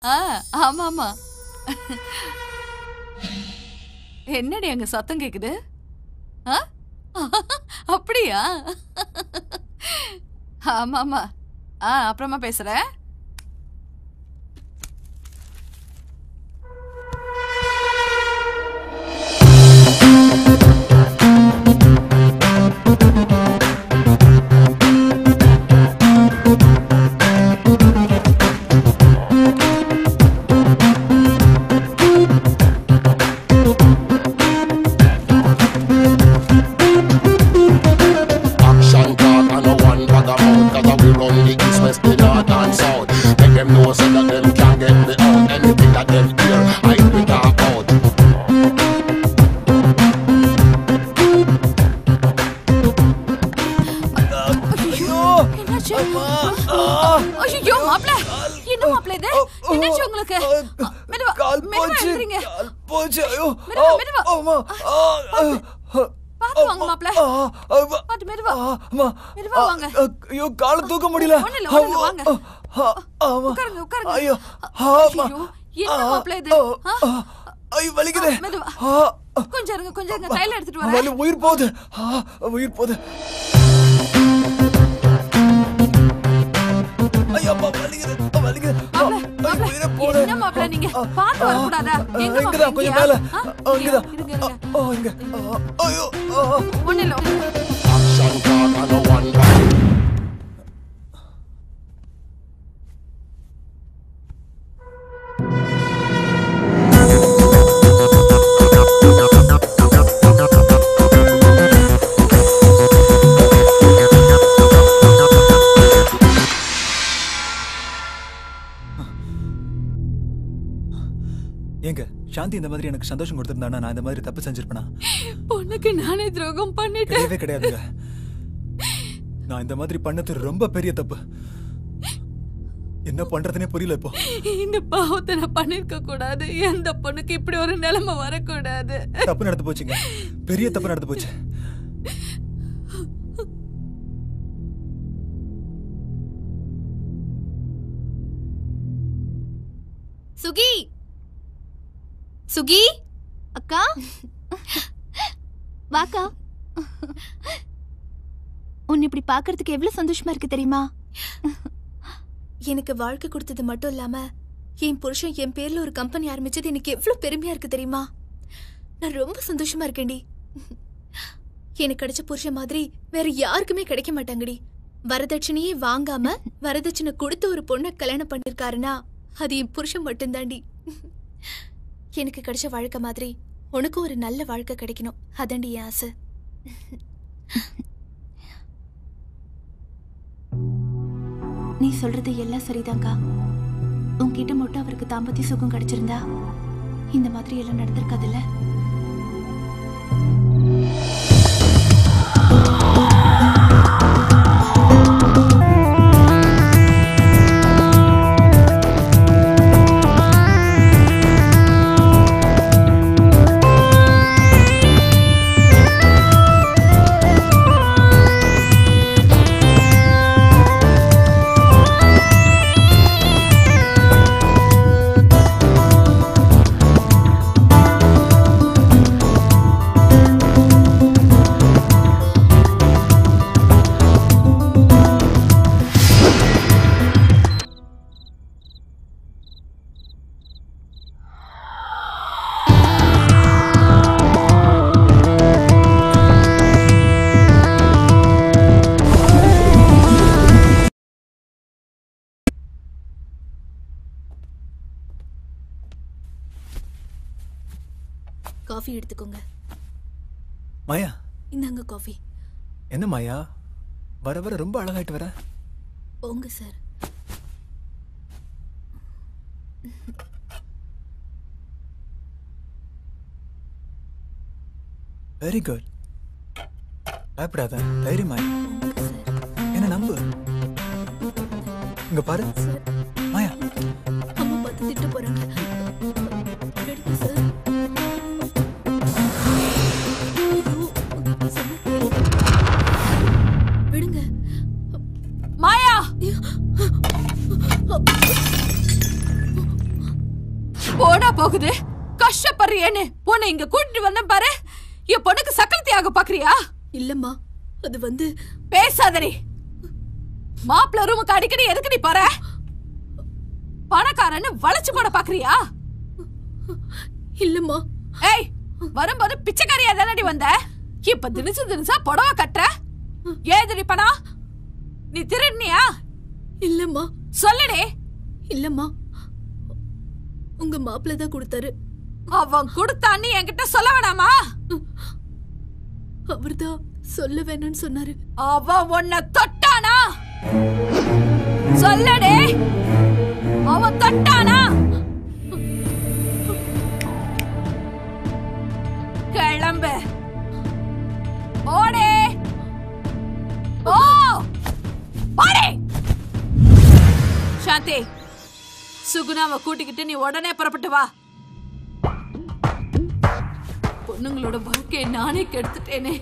ஆமா ஆமா. என்னடி அங்க சத்தம் கேக்குது? அப்படியா? ஆமா ஆமா. அப்புறமா பேசுறேன். கால தூக்க முடியல. உயிர் போகுது, உயிர் போகுது. கொஞ்சம் மேல சாந்தி இந்த மாதிரி எனக்கு சந்தோஷம் கொடுத்திருந்தானா நான் இந்த மாதிரி தப்பு செஞ்சிருப்பேனா? உனக்கு நானே துரோகம் பண்ணிட்டேன். கிடையாதுங்க, நான் இந்த மாதிரி பண்ணது ரொம்ப பெரிய தப்பு. என்ன பண்றதுனே புரியல. இப்போ இந்த பாவத்தை நான் பண்ணிருக்க கூடாது. எந்த பொண்ணுக்கு இப்படி ஒரு நிலைமை வரக்கூடாது. தப்பு நடந்து போச்சுங்க, பெரிய தப்பு நடந்து போச்சு. சுகி, சுகி அக்கா, வாக்கா. உன்னை இப்படி பாக்குறதுக்கு எவ்வளவு சந்தோஷமா இருக்கு தெரியுமா? எனக்கு வாழ்க்கை கொடுத்தது மட்டும் இல்லாம என் புருஷன் என் பேர்ல ஒரு கம்பெனி ஆரம்பிச்சது எனக்கு எவ்வளவு பெருமையா இருக்கு தெரியுமா? நான் ரொம்ப சந்தோஷமா இருக்கேன்டி. எனக்கு கிடைச்ச புருஷன் மாதிரி வேற யாருக்குமே கிடைக்க மாட்டாங்கடி. வரதட்சணையே வாங்காம வரதட்சணை கொடுத்து ஒரு பொண்ணை கல்யாணம் பண்ணிருக்காருன்னா அது என் புருஷன் மட்டும்தாண்டி. எனக்கு கிடைச்ச வாழ்க்கை மாதிரி உனக்கும் ஒரு நல்ல வாழ்க்கை கிடைக்கணும், அதாண்டி என் ஆசை. நீ சொல்றது எல்லாம் சரிதான்க்கா. உன்கிட்ட மட்டும் அவருக்கு தாம்பத்திய சுகம் கிடைச்சிருந்தா இந்த மாதிரி எல்லாம் நடந்திருக்காதுல்ல. காஃபி எடுத்துக்கோங்க. மாயா, இந்தாங்க காஃபி. என்ன மாயா, வர வர ரொம்ப அழகாயிட்டு வர. போங்க சார். Very good. பயப்படாத, தைரியமாய் என்ன நம்பு. இங்க பாரு மாயா, அம்மா பார்த்து திட்டு போறாங்க. சார் விடுங்க. மாயா, போடா போகுது கஷ்டப்படுறியேன்னு உன்னை இங்க கூட்டிட்டு வந்த பாரு. என் பொண்ணுக்கு சக்கரத்தையாக பாக்குறியா? இல்லம்மா, அது வந்து பேசாதடி. மாப்பிள்ள ரூமுக்கு அடிக்கடி எதுக்கு நீ போற? பணக்காரன்னு வளைச்சு போட பாக்குறியா? இல்லம்மா. ஏய், வரும்போது பிச்சைக்காரியா தானடி வந்த? இப்ப தினசு தினசா புடவை கட்டுற. ஏதுடி பணம்? நீ திருடுனியா? இல்லம்மா. சொல்லுடி. இல்லம்மா, உங்க மாப்பிள்ள தான் கொடுத்தாரு. அவன் கொடுத்தான்னு என்கிட்ட சொல்ல வேணாமா? அவர்தான் சொல்ல வேணும்னு சொன்னாரு. அவன் உன்னை தொட்டானா? சொல்லடே, அவன் தொட்டானா? கிளம்பு. ஓடே, ஓ ஓடே. சாந்தி, சுகுணாவை கூட்டிக்கிட்டு நீ உடனே புறப்பட்டு வா. பொண்ணுங்களோட வாழ்க்கையை நானே கெடுத்துட்டேனே.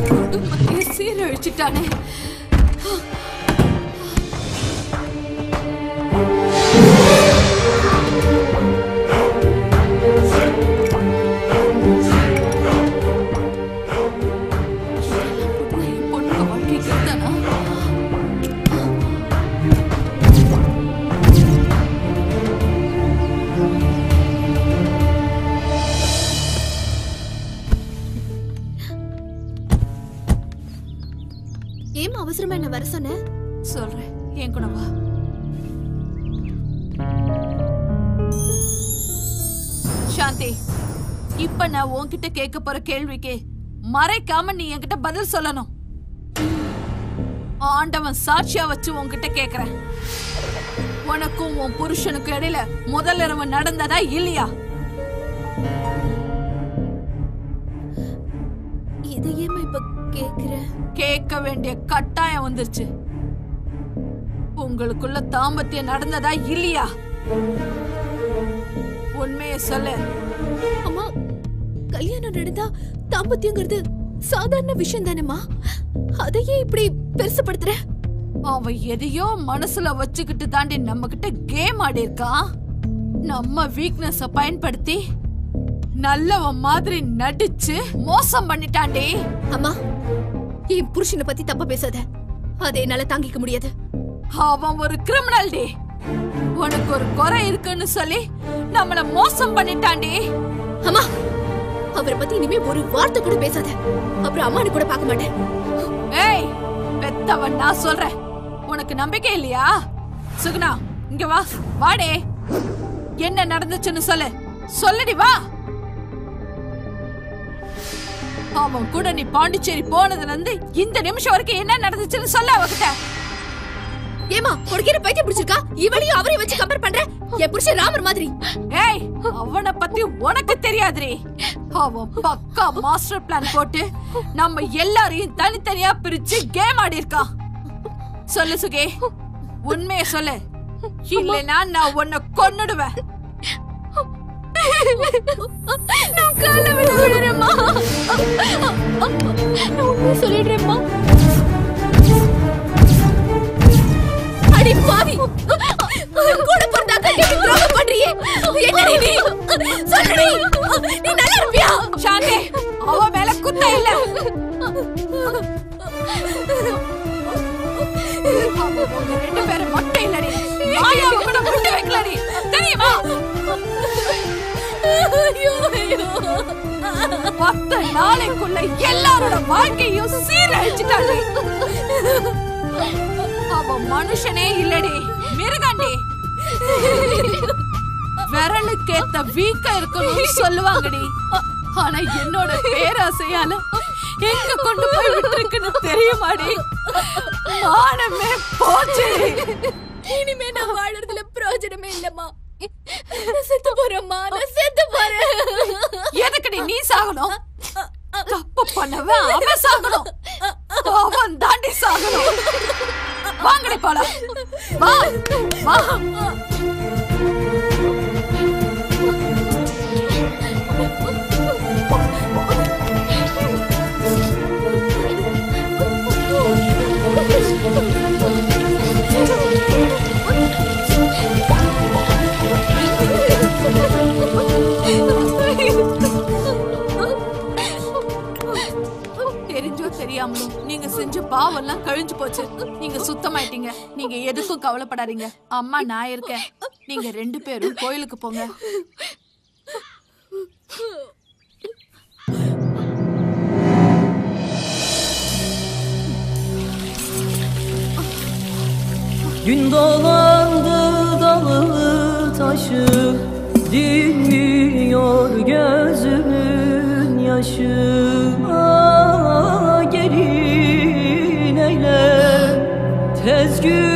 குடும்பத்தையே சீரழிச்சிட்டானே. பொண்ணுங்க வாழ்க்கை கெடுத்தானா? ஏன் அவசரமா என்ன வர சொன்ன? சொல்றேன், என் கூட வா. சாந்தி, இப்ப நான் உன்கிட்ட கேட்க போற கேள்விக்கு மறைக்காம நீ என்கிட்ட பதில் சொல்லணும். ஆண்டவன் சாட்சியா வச்சு உன்கிட்ட கேக்குறேன். உனக்கும் உன் புருஷனுக்கும் இடையில முதல் இரவு நடந்ததா இல்லையா? இதையேமா இப்ப கேக்குற? கேட்க வேண்டிய கட்டாயம் வந்துருச்சு. உங்களுக்குள்ள தாம்பத்தியம் நடந்ததா இல்லையா? உண்மையை சொல்லு. அம்மா, கல்யாணம் நடந்தா தாம்பத்தியங்கிறது சாதாரண விஷயம் தானேம்மா. அதையே இப்படி பெருசுபடுத்துற? அவன் எதையோ மனசுல வச்சுக்கிட்டு தாண்டி நம்ம கிட்ட கேம் ஆடி இருக்கான். நம்ம வீக்னஸ பயன்படுத்தி நல்லவன் மாதிரி நடிச்சு மோசம் பண்ணிட்டாண்டி. அம்மா, என் புருஷனை பத்தி தப்பா பேசாத. அதை என்னால தாங்கிக்க முடியாது. அவன் ஒரு கிரிமினல் டி. உனக்கு ஒரு குறை இருக்குன்னு சொல்லி நம்மள மோசம் பண்ணிட்டாண்டி. அம்மா, அவரை பத்தி இனிமே ஒரு வார்த்தை கூட பேசாத. அப்புறம் அம்மானு கூட பார்க்க மாட்டேன். ஏய், பெத்தவன் நான் சொல்றேன். உனக்கு நம்பிக்கை இல்லையா? சுகுணா, இங்க வா. வாடே, என்ன நடந்துச்சுன்னு சொல்லு. சொல்லுடி, வா. அவன் கூட நீ பாண்டிச்சேரி போனதுல இருந்து இந்த நிமிஷம் வரைக்கும் என்ன நடந்துச்சுன்னு சொல்ல அவகிட்ட. ஏமா, உனக்கு என்ன பைத்தியம் பிடிச்சிருக்கா? இவளையும் அவரையும் வச்சு கம்பேர் பண்ற? என் புருஷன் ராமர் மாதிரி. ஏய், அவனை பத்தி உனக்கு தெரியாதுரி. அவன் பக்கா மாஸ்டர் பிளான் போட்டு நம்ம எல்லாரையும் தனித்தனியா பிரிச்சு கேம் ஆடி இருக்கான். சொல்லு சுகே, உண்மையை சொல்லு. இல்லைன்னா நான் உன்னை கொன்னுடுவேன். நான் கால விடுறேம்மா. நான் உண்மையை சொல்லிடுறேம்மா. அடி பாவி, கூட பிறந்த அக்காக்கு துரோகம் பண்றியே. என்னடி நீ? சொல்லுடி, நீ நல்லா இருப்பியா? சாந்தி, அவ மேல குத்த இல்ல. அவங்க 2 பேரும் மட்டும் இல்லடி. மாயாவை கூட விட்டு வைக்கலடி, தெரியுமா? 10 நாளைக்குள்ள எல்லாரோட வாழ்க்கையும் சீரழிச்சிட்டாங்க. அவ மனுஷனே இல்லடி, மிருகண்டி. விரலுக்கேத்த வீக்க இருக்கணும்னு சொல்லுவாங்கடி. ஆனா என்னோட பேராசையால எங்க கொண்டு போய் விட்டுருக்குன்னு தெரியுமாடி? மானமே போச்சு. இனிமே நான் வாழறதுல பிரயோஜனமே இல்லம்மா. நான் செத்து போறேம்மா, நான் செத்து போறேன். எதுக்குடி நீ சாகணும்? தப்பு பண்ணவன் அவன் சாகணும். அவன் தாண்டி சாகணும். வாங்கடி போலாம். வா வா. பாவம்லாம் கழிஞ்சு போச்சு. நீங்க சுத்தமாயிட்டீங்க. நீங்க எதுக்கும் கவலைப்படாதீங்க. அம்மா நான் இருக்கேன். நீங்க 2 பேரும் கோயிலுக்கு போங்க. Gün dolandı dalı taşı, dinmiyor gözümün yaşı. Gelin eyle tez gün